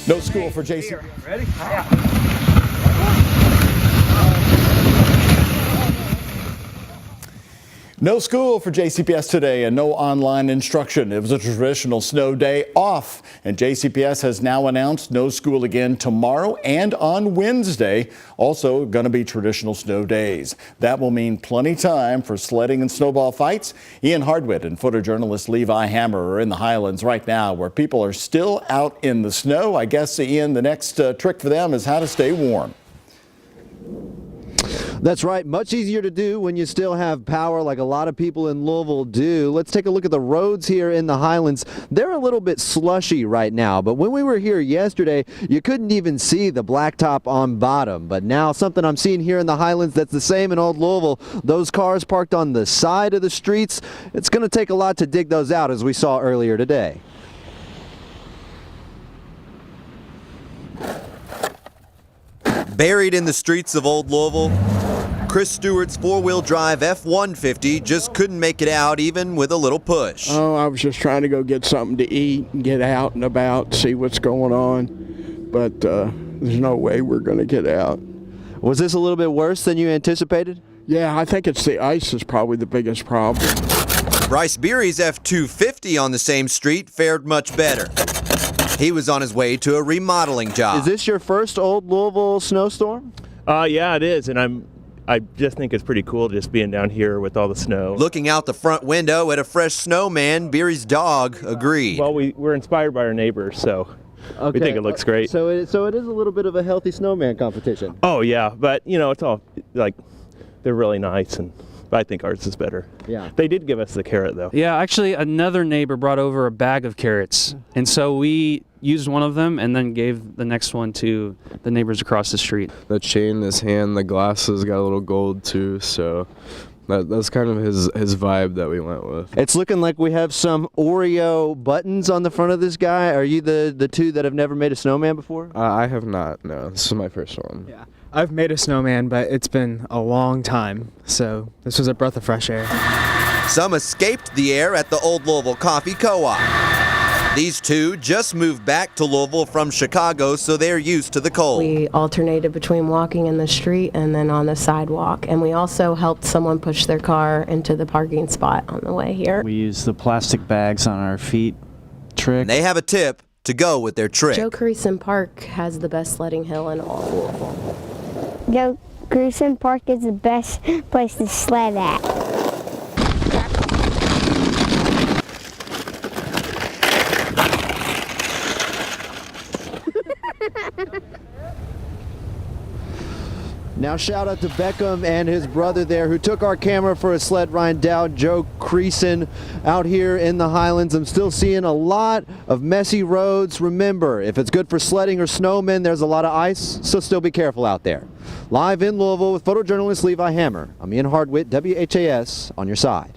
No school for JC. Ready? No school for JCPS today and no online instruction. It was a traditional snow day off, and JCPS has now announced no school again tomorrow and on Wednesday. Also going to be traditional snow days. That will mean plenty time for sledding and snowball fights. Ian Hardwitt and photojournalist Levi Hammer are in the Highlands right now where people are still out in the snow. I guess, Ian, the next trick for them is how to stay warm. That's right. Much easier to do when you still have power like a lot of people in Louisville do. Let's take a look at the roads here in the Highlands. They're a little bit slushy right now, but when we were here yesterday, you couldn't even see the blacktop on bottom. But now something I'm seeing here in the Highlands that's the same in Old Louisville. Those cars parked on the side of the streets, it's going to take a lot to dig those out, as we saw earlier today. Buried in the streets of Old Louisville, Chris Stewart's four-wheel drive F-150 just couldn't make it out even with a little push. Oh, I was just trying to go get something to eat and get out and about, see what's going on, but there's no way we're going to get out. Was this a little bit worse than you anticipated? Yeah, I think it's the ice is probably the biggest problem. Bryce Beery's F-250 on the same street fared much better. He was on his way to a remodeling job. Is this your first Old Louisville snowstorm? Yeah, it is, and I just think it's pretty cool just being down here with all the snow. Looking out the front window at a fresh snowman, Beery's dog agreed. Well, we're inspired by our neighbors, so we think it looks great. So it is a little bit of a healthy snowman competition. Oh, yeah, but, you know, it's all, like, they're really nice, and I think ours is better. Yeah. They did give us the carrot, though. Yeah, actually, another neighbor brought over a bag of carrots, and so we used one of them and then gave the next one to the neighbors across the street. The chain in his hand, the glasses got a little gold too, so that's kind of his vibe that we went with. It's looking like we have some Oreo buttons on the front of this guy. Are you the two that have never made a snowman before? I have not, no. This is my first one. Yeah, I've made a snowman, but it's been a long time, so this was a breath of fresh air. Some escaped the air at the Old Louisville Coffee Co-op. These two just moved back to Louisville from Chicago, so they're used to the cold. We alternated between walking in the street and then on the sidewalk, and we also helped someone push their car into the parking spot on the way here. We use the plastic bags on our feet trick. And they have a tip to go with their trick. Joe Creason Park has the best sledding hill in all Louisville. Joe Creason Park is the best place to sled at. Now shout out to Beckham and his brother there who took our camera for a sled ride down Joe Creason out here in the Highlands. I'm still seeing a lot of messy roads. Remember, if it's good for sledding or snowmen, there's a lot of ice, so still be careful out there. Live in Louisville with photojournalist Levi Hammer, I'm Ian Hardwitt, WHAS, on your side.